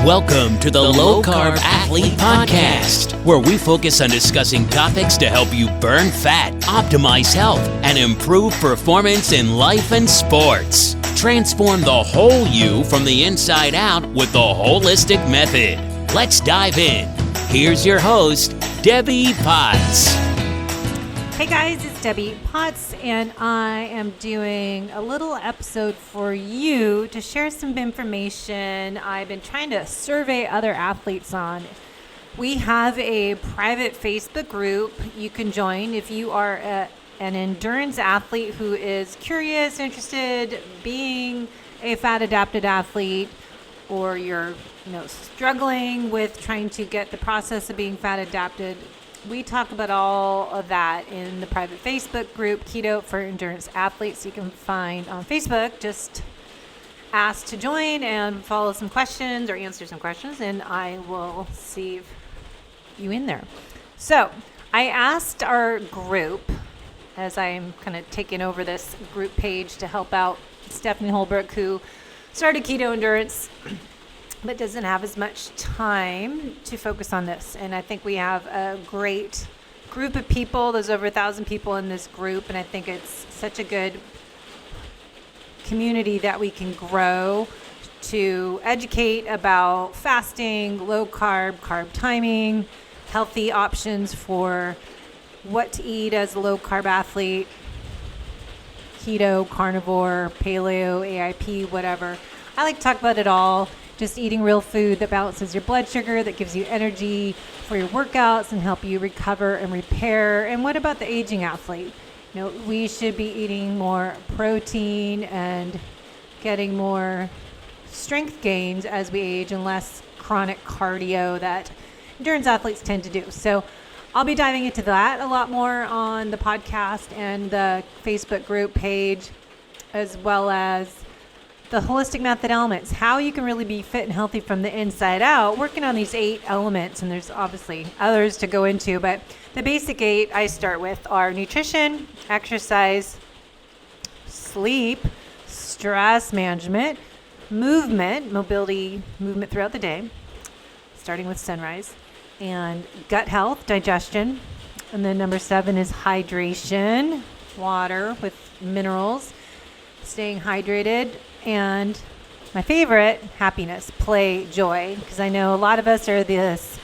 Welcome to the Low Carb Athlete Podcast, where we focus on discussing topics to help you burn fat, optimize health, and improve performance in life and sports. Transform the whole you from the inside out with the WHOLESTIC method. Let's dive in. Here's your host, Debbie Potts. Hey guys, it's Debbie Potts, and I am doing a little episode for you to share some information I've been trying to survey other athletes on. We have a private Facebook group you can join if you are an endurance athlete who is curious, interested, being a fat-adapted athlete, or you're struggling with trying to get the process of being fat-adapted. We talk about all of that in the private Facebook group, Keto for Endurance Athletes. You can find on Facebook. Just ask to join and follow some questions or answer some questions, and I will see you in there. So I asked our group, as I'm kind of taking over this group page to help out Stephanie Holbrook, who started Keto Endurance but doesn't have as much time to focus on this. And I think we have a great group of people. There's over 1,000 people in this group, and I think it's such a good community that we can grow to educate about fasting, low carb, carb timing, healthy options for what to eat as a low carb athlete, keto, carnivore, paleo, AIP, whatever. I like to talk about it all. Just eating real food that balances your blood sugar, that gives you energy for your workouts and help you recover and repair. And what about the aging athlete? We should be eating more protein and getting more strength gains as we age and less chronic cardio that endurance athletes tend to do. So I'll be diving into that a lot more on the podcast and the Facebook group page, as well as the holistic method elements, how you can really be fit and healthy from the inside out, working on these 8 elements. And there's obviously others to go into, but the basic 8 I start with are nutrition, exercise, sleep, stress management, mobility, movement throughout the day, starting with sunrise, and gut health, digestion. And then number 7 is hydration, water with minerals, staying hydrated. And my favorite, happiness, play, joy, because I know a lot of us are this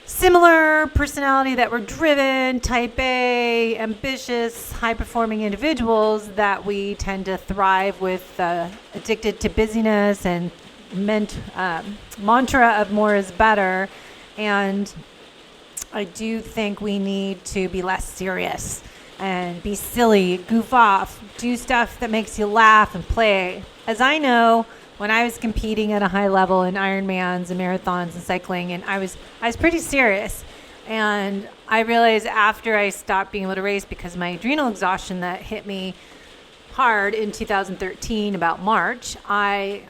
similar personality that we're driven, type A, ambitious, high-performing individuals that we tend to thrive with, addicted to busyness and mantra of more is better. And I do think we need to be less serious and be silly, goof off, do stuff that makes you laugh and play. As I know, when I was competing at a high level in Ironmans and marathons and cycling, and I was pretty serious. And I realized after I stopped being able to race because my adrenal exhaustion that hit me hard in 2013, about March, I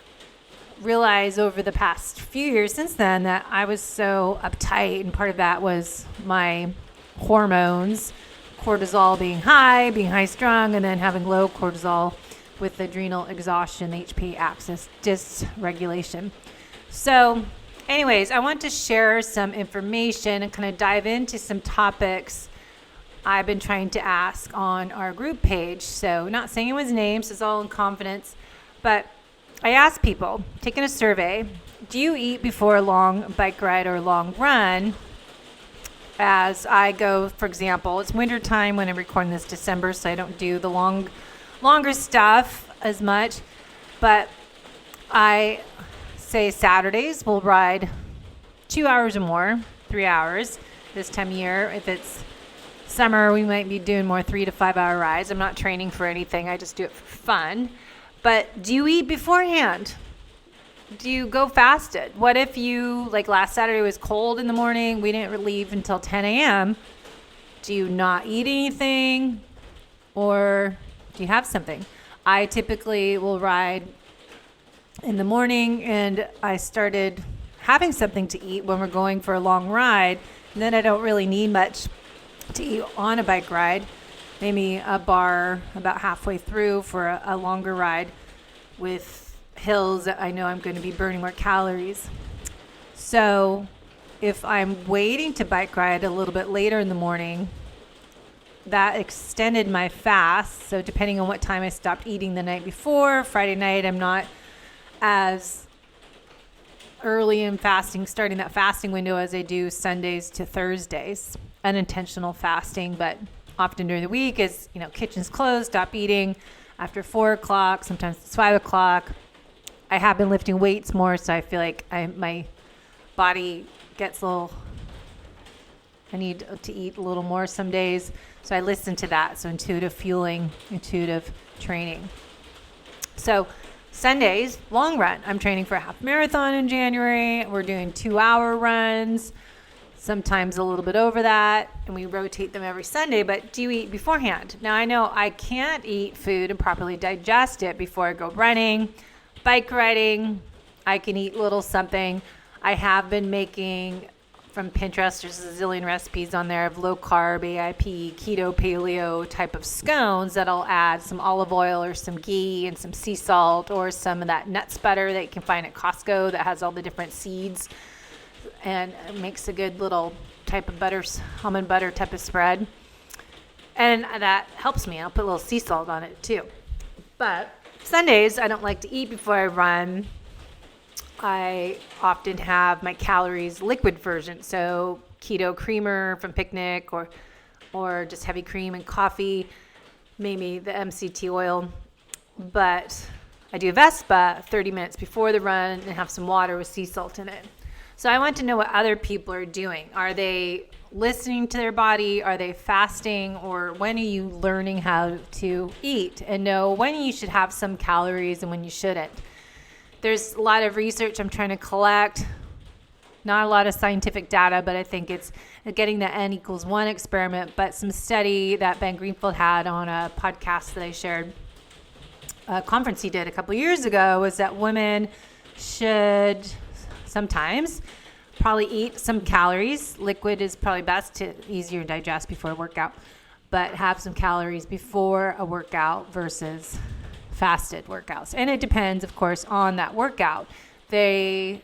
realized over the past few years since then that I was so uptight, and part of that was my hormones, cortisol being high strung, and then having low cortisol with adrenal exhaustion, HP axis dysregulation. So anyways, I want to share some information and kind of dive into some topics I've been trying to ask on our group page. So not saying anyone's names, it's all in confidence, but I asked people, taking a survey, do you eat before a long bike ride or a long run? As I go, for example, it's winter time when I'm recording this, December, so I don't do the longer stuff as much, but I say Saturdays we'll ride 2 hours or more, 3 hours this time of year. If it's summer, we might be doing more 3 to 5 hour rides. I'm not training for anything, I just do it for fun. But do you eat beforehand? Do you go fasted? What if you, like last Saturday was cold in the morning, we didn't leave until 10 a.m. Do you not eat anything, or do you have something? I typically will ride in the morning, and I started having something to eat when we're going for a long ride, and then I don't really need much to eat on a bike ride. Maybe a bar about halfway through for a longer ride with hills that I know I'm going to be burning more calories. So if I'm waiting to bike ride a little bit later in the morning, that extended my fast. So depending on what time I stopped eating the night before, Friday night, I'm not as early in fasting, starting that fasting window as I do Sundays to Thursdays. Unintentional fasting, but often during the week is, kitchen's closed, stop eating after 4 o'clock, sometimes it's 5 o'clock. I have been lifting weights more, so I feel like my body gets a little, I need to eat a little more some days. So I listen to that. So intuitive fueling, intuitive training. So Sundays, long run. I'm training for a half marathon in January. We're doing 2-hour runs, sometimes a little bit over that, and we rotate them every Sunday. But do you eat beforehand? Now, I know I can't eat food and properly digest it before I go running, bike riding. I can eat little something. I have been making from Pinterest, there's a zillion recipes on there of low carb, AIP, keto, paleo type of scones that I'll add some olive oil or some ghee and some sea salt or some of that nuts butter that you can find at Costco that has all the different seeds and it makes a good little type of butter, almond butter type of spread. And that helps me. I'll put a little sea salt on it too. But Sundays, I don't like to eat before I run. I often have my calories liquid version, so keto creamer from Picnic or just heavy cream and coffee, maybe the MCT oil. But I do Vespa 30 minutes before the run and have some water with sea salt in it. So I want to know what other people are doing. Are they listening to their body? Are they fasting? Or when are you learning how to eat and know when you should have some calories and when you shouldn't? There's a lot of research I'm trying to collect, not a lot of scientific data, but I think it's getting the N=1 experiment, but some study that Ben Greenfield had on a podcast that I shared, a conference he did a couple years ago, was that women should sometimes probably eat some calories. Liquid is probably best to easier to digest before a workout, but have some calories before a workout versus fasted workouts. And it depends, of course, on that workout. They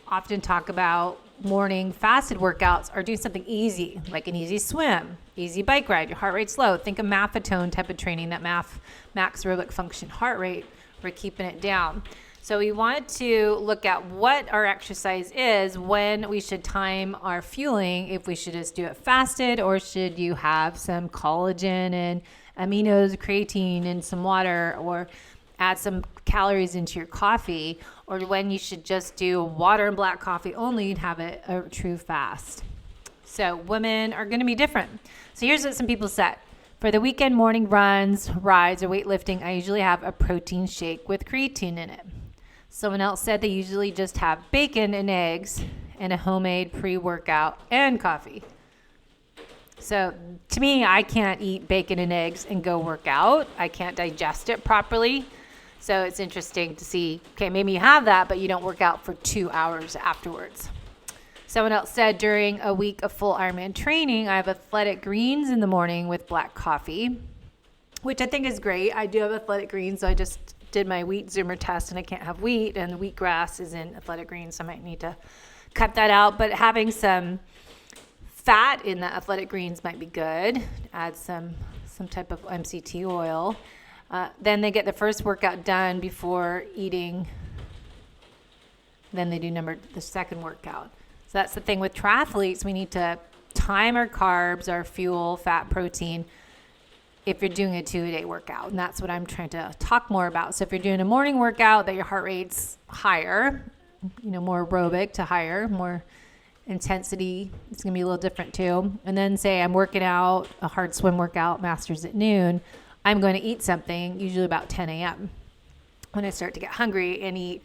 often talk about morning fasted workouts are doing something easy, like an easy swim, easy bike ride, your heart rate's low. Think of maffetone type of training, that max aerobic function heart rate. We're keeping it down. So we wanted to look at what our exercise is, when we should time our fueling, if we should just do it fasted, or should you have some collagen and aminos, creatine, and some water, or add some calories into your coffee, or when you should just do water and black coffee only and have it a true fast. So women are going to be different. So here's what some people said. For the weekend morning runs, rides, or weightlifting, I usually have a protein shake with creatine in it. Someone else said they usually just have bacon and eggs and a homemade pre-workout and coffee. So to me, I can't eat bacon and eggs and go work out. I can't digest it properly. So it's interesting to see, okay, maybe you have that, but you don't work out for 2 hours afterwards. Someone else said during a week of full Ironman training, I have athletic greens in the morning with black coffee, which I think is great. I do have athletic greens, so I just did my wheat Zoomer test and I can't have wheat, and the wheatgrass is in athletic greens, so I might need to cut that out. But having some fat in the athletic greens might be good. Add some type of MCT oil. Then they get the first workout done before eating. Then they do the second workout. So that's the thing with triathletes. We need to time our carbs, our fuel, fat, protein, if you're doing a 2-a-day workout. And that's what I'm trying to talk more about. So if you're doing a morning workout that your heart rate's higher, more aerobic to higher, more intensity, it's going to be a little different too. And then say I'm working out a hard swim workout, masters at noon, I'm going to eat something usually about 10 a.m. when I start to get hungry and eat.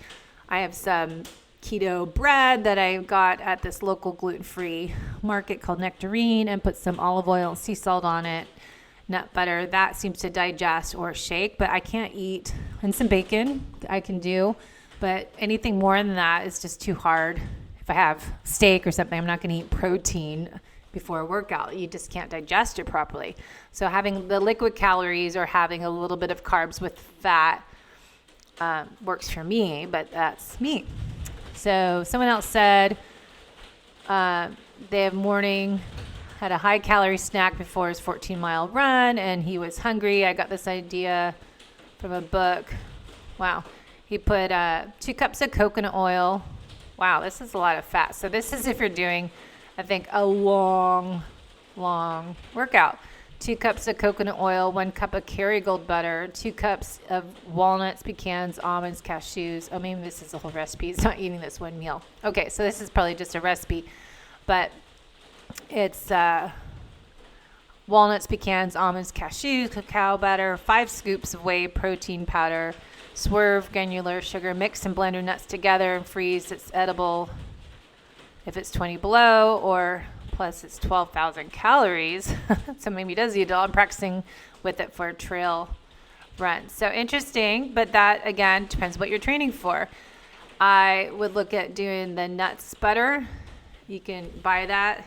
I have some keto bread that I got at this local gluten-free market called Nectarine, and put some olive oil and sea salt on it, nut butter. That seems to digest or shake, but I can't eat. And some bacon I can do, but anything more than that is just too hard. If I have steak or something, I'm not going to eat protein before a workout. You just can't digest it properly. So having the liquid calories or having a little bit of carbs with fat works for me, but that's me. So someone else said, They have morning, had a high calorie snack before his 14-mile run, and he was hungry. I got this idea from a book. Wow. He put 2 cups of coconut oil. Wow, this is a lot of fat. So this is if you're doing, I think, a long workout. 2 cups of coconut oil, 1 cup of Kerrygold butter, 2 cups of walnuts, pecans, almonds, cashews. Oh, maybe this is the whole recipe. It's not eating this one meal. Okay, so this is probably just a recipe, but it's walnuts, pecans, almonds, cashews, cacao butter, 5 scoops of whey protein powder, swerve granular sugar, mix and blend your nuts together and freeze. It's edible if it's 20 below, or plus it's 12,000 calories. So maybe it does eat it all. I'm practicing with it for a trail run. So interesting, but that again depends what you're training for. I would look at doing the nuts butter. You can buy that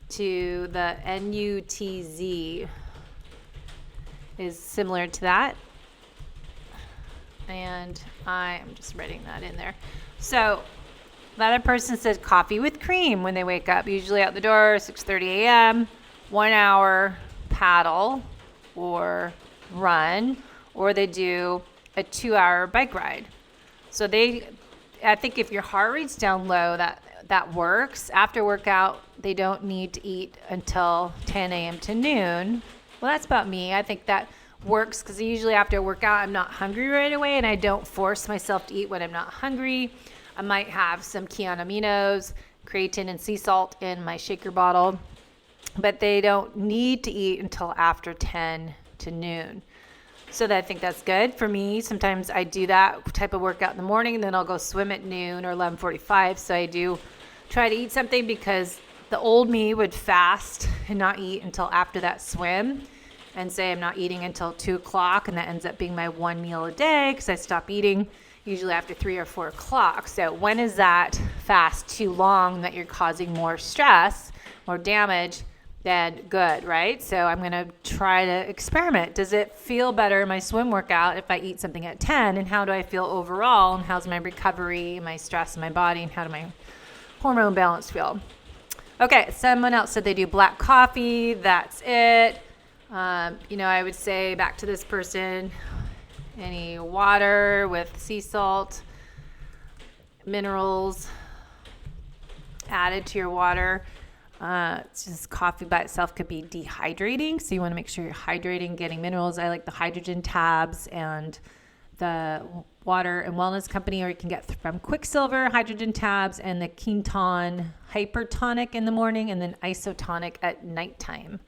to the NUTZ is similar to that. And I am just writing that in there. So the other person says coffee with cream when they wake up, usually out the door, 6:30 a.m., 1 hour paddle or run, or they do a 2-hour bike ride. So I think if your heart rate's down low, that works. After workout, they don't need to eat until 10 a.m. to noon. Well, that's about me. I think that works because usually after a workout, I'm not hungry right away, and I don't force myself to eat when I'm not hungry. I might have some Keon aminos, creatine, and sea salt in my shaker bottle, but they don't need to eat until after 10 to noon. So I think that's good for me. Sometimes I do that type of workout in the morning, and then I'll go swim at noon or 11:45. So I do try to eat something because the old me would fast and not eat until after that swim, and say I'm not eating until 2 o'clock, and that ends up being my 1 meal a day because I stop eating usually after 3 or 4 o'clock. So when is that fast too long that you're causing more stress, more damage than good, right? So I'm going to try to experiment. Does it feel better in my swim workout if I eat something at 10? And how do I feel overall? And how's my recovery, my stress in my body, and how do my hormone balance feel? Okay, someone else said they do black coffee. That's it. I would say back to this person, any water with sea salt, minerals added to your water. It's just coffee by itself could be dehydrating. So you want to make sure you're hydrating, getting minerals. I like the hydrogen tabs and the Water and Wellness Company, or you can get from Quicksilver hydrogen tabs and the Quinton hypertonic in the morning and then isotonic at nighttime.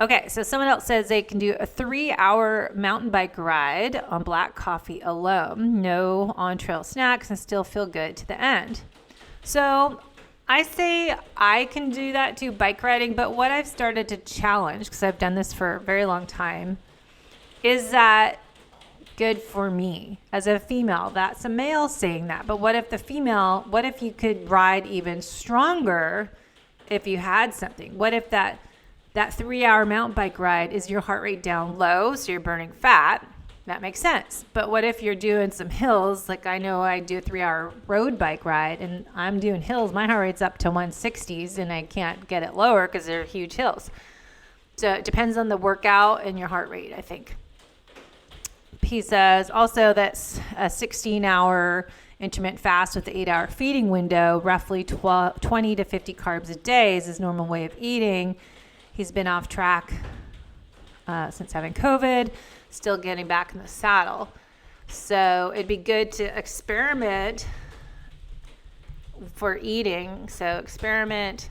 Okay, so someone else says they can do a 3-hour mountain bike ride on black coffee alone, no on-trail snacks, and still feel good to the end. So I say I can do that too, bike riding, but what I've started to challenge, because I've done this for a very long time, is that good for me as a female? That's a male saying that, but what if you could ride even stronger if you had something? What if that 3-hour mountain bike ride is your heart rate down low, so you're burning fat? That makes sense. But what if you're doing some hills? Like I know I do a 3-hour road bike ride and I'm doing hills. My heart rate's up to 160s and I can't get it lower because they're huge hills. So it depends on the workout and your heart rate, I think. He says also that's a 16-hour intermittent fast with the 8-hour feeding window, roughly 20 to 50 carbs a day is his normal way of eating. He's been off track since having COVID, still getting back in the saddle. So it'd be good to experiment for eating. So experiment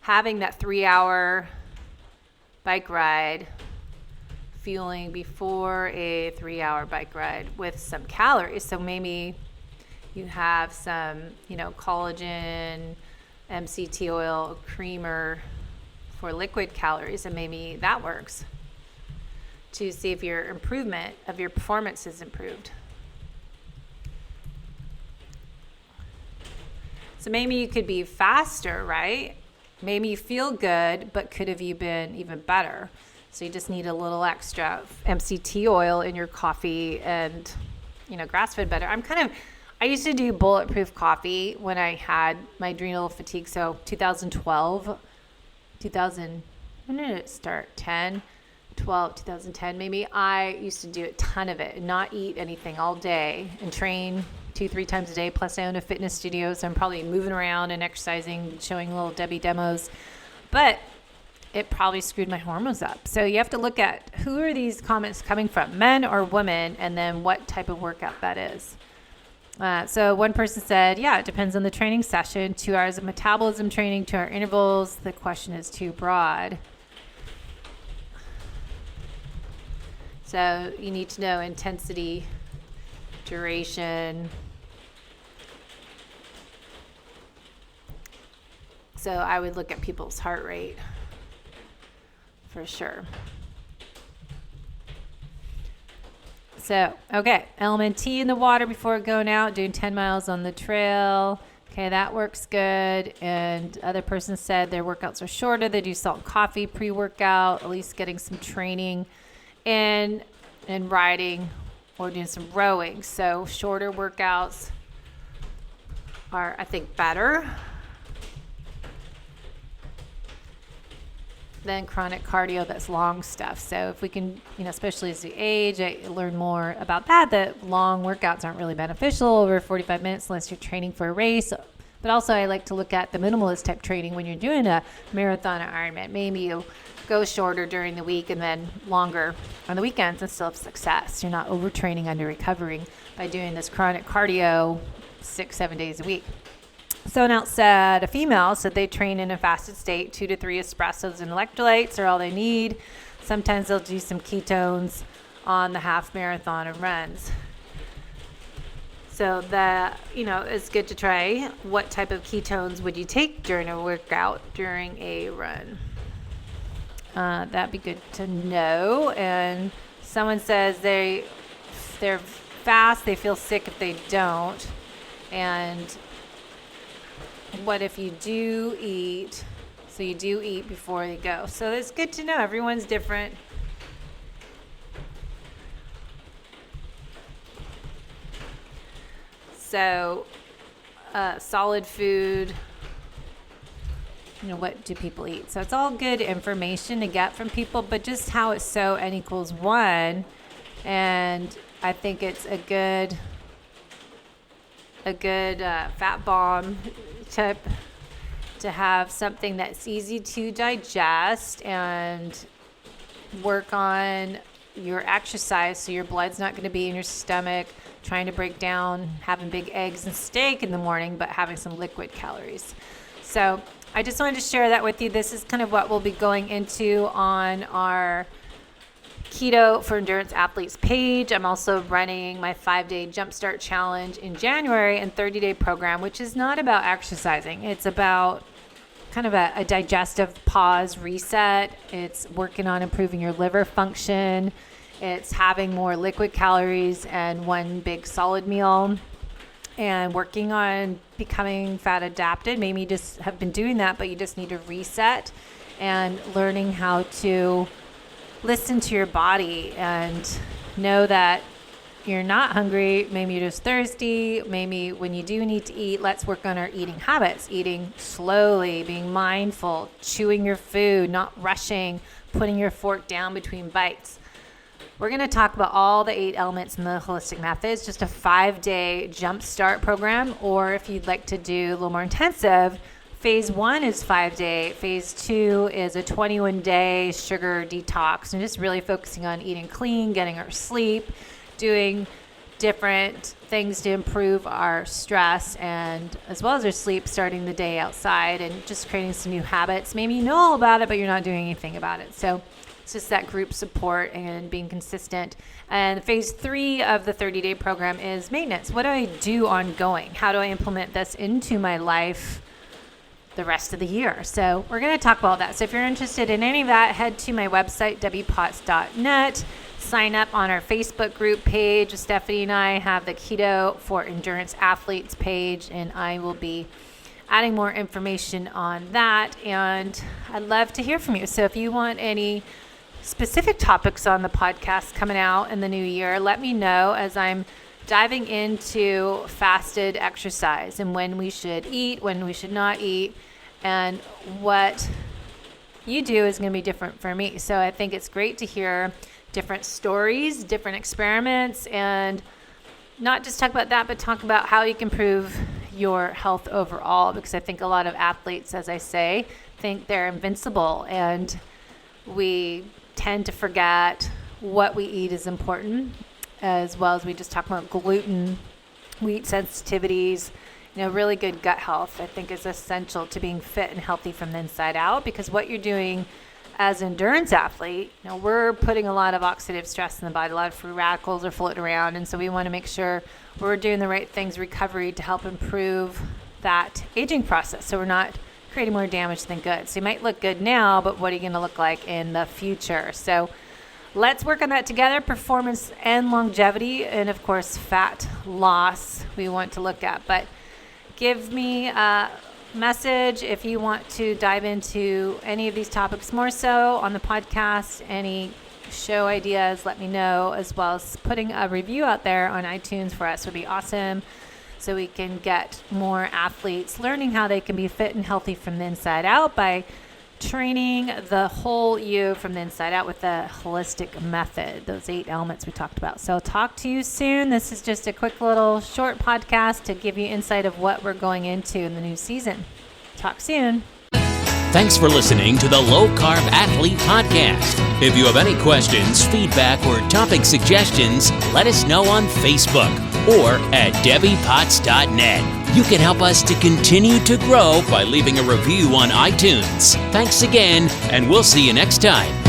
having that 3-hour bike ride, fueling before a 3-hour bike ride with some calories. So maybe you have some, collagen, MCT oil, creamer for liquid calories, and maybe that works to see if your improvement of your performance is improved. So maybe you could be faster, right? Maybe you feel good, but could have you been even better? So you just need a little extra MCT oil in your coffee and, grass-fed butter. I used to do Bulletproof Coffee when I had my adrenal fatigue. So 2012, when did it start? 2010 maybe. I used to do a ton of it and not eat anything all day and train 2-3 times a day. Plus I own a fitness studio, so I'm probably moving around and exercising, showing little Debbie demos. But it probably screwed my hormones up. So you have to look at who are these comments coming from, men or women, and then what type of workout that is. So one person said, yeah, it depends on the training session. 2 hours of metabolism training, 2-hour intervals. The question is too broad. So you need to know intensity, duration. So I would look at people's heart rate for sure. So, okay, element T in the water before going out, doing 10 miles on the trail. Okay, that works good. And other person said their workouts are shorter. They do salt and coffee pre-workout, at least getting some training and riding or doing some rowing. So shorter workouts are, I think, better than chronic cardio that's long stuff. So if we can, especially as we age, I learn more about that long workouts aren't really beneficial over 45 minutes unless you're training for a race. But also I like to look at the minimalist type training when you're doing a marathon or Ironman. Maybe you go shorter during the week and then longer on the weekends and still have success. You're not overtraining, under recovering by doing this chronic cardio 6-7 days a week. Someone else said, a female said they train in a fasted state, 2 to 3 espressos and electrolytes are all they need. Sometimes they'll do some ketones on the half marathon and runs. So that, it's good to try. What type of ketones would you take during a workout, during a run? That'd be good to know. And someone says they're fast, they feel sick if they don't. And what if you do eat? So you do eat before you go. So it's good to know. Everyone's different. So solid food, what do people eat? So it's all good information to get from people, but just how it's so n equals 1. And I think it's a good fat bomb tip to have something that's easy to digest and work on your exercise so your blood's not going to be in your stomach trying to break down having big eggs and steak in the morning, but having some liquid calories. So I just wanted to share that with you. This is kind of what we'll be going into on our Keto for Endurance Athletes page. I'm also running my 5-day Jumpstart Challenge in January and 30-day program, which is not about exercising. It's about kind of a digestive pause reset. It's working on improving your liver function. It's having more liquid calories and one big solid meal, and working on becoming fat adapted. Maybe you just have been doing that, but you just need to reset and learning how to listen to your body and know that you're not hungry. Maybe you're just thirsty. Maybe when you do need to eat, let's work on our eating habits, eating slowly, being mindful, chewing your food, not rushing, putting your fork down between bites. We're going to talk about all the 8 elements in the holistic method. It's just a 5-day jumpstart program, or if you'd like to do a little more intensive, phase 1 is 5-day. Phase 2 is a 21-day sugar detox, and just really focusing on eating clean, getting our sleep, doing different things to improve our stress and as well as our sleep, starting the day outside and just creating some new habits. Maybe you know all about it, but you're not doing anything about it. So it's just that group support and being consistent. And phase 3 of the 30-day program is maintenance. What do I do ongoing? How do I implement this into my life the rest of the year? So we're going to talk about that. So if you're interested in any of that, head to my website, debbiepotts.net. Sign up on our Facebook group page. Stephanie and I have the Keto for Endurance Athletes page, and I will be adding more information on that. And I'd love to hear from you. So if you want any specific topics on the podcast coming out in the new year, let me know, as I'm diving into fasted exercise and when we should eat, when we should not eat, and what you do is going to be different for me. So I think it's great to hear different stories, different experiments, and not just talk about that, but talk about how you can improve your health overall, because I think a lot of athletes, as I say, think they're invincible, and we tend to forget what we eat is important, as well as we just talk about gluten, wheat sensitivities. Really good gut health, I think, is essential to being fit and healthy from the inside out, because what you're doing as an endurance athlete, we're putting a lot of oxidative stress in the body. A lot of free radicals are floating around, and so we want to make sure we're doing the right things, recovery, to help improve that aging process, so we're not creating more damage than good. So you might look good now, but what are you going to look like in the future? So let's work on that together, performance and longevity, and of course fat loss we want to look at. But give me a message if you want to dive into any of these topics more so on the podcast. Any show ideas, let me know, as well as putting a review out there on iTunes for us would be awesome, so we can get more athletes learning how they can be fit and healthy from the inside out by training the whole you from the inside out with the holistic method, those 8 elements we talked about. So talk to you soon. This is just a quick little short podcast to give you insight of what we're going into in the new season. Talk soon. Thanks for listening to the Low Carb Athlete Podcast. If you have any questions, feedback, or topic suggestions, let us know on Facebook or at debbiepotts.net. You can help us to continue to grow by leaving a review on iTunes. Thanks again, and we'll see you next time.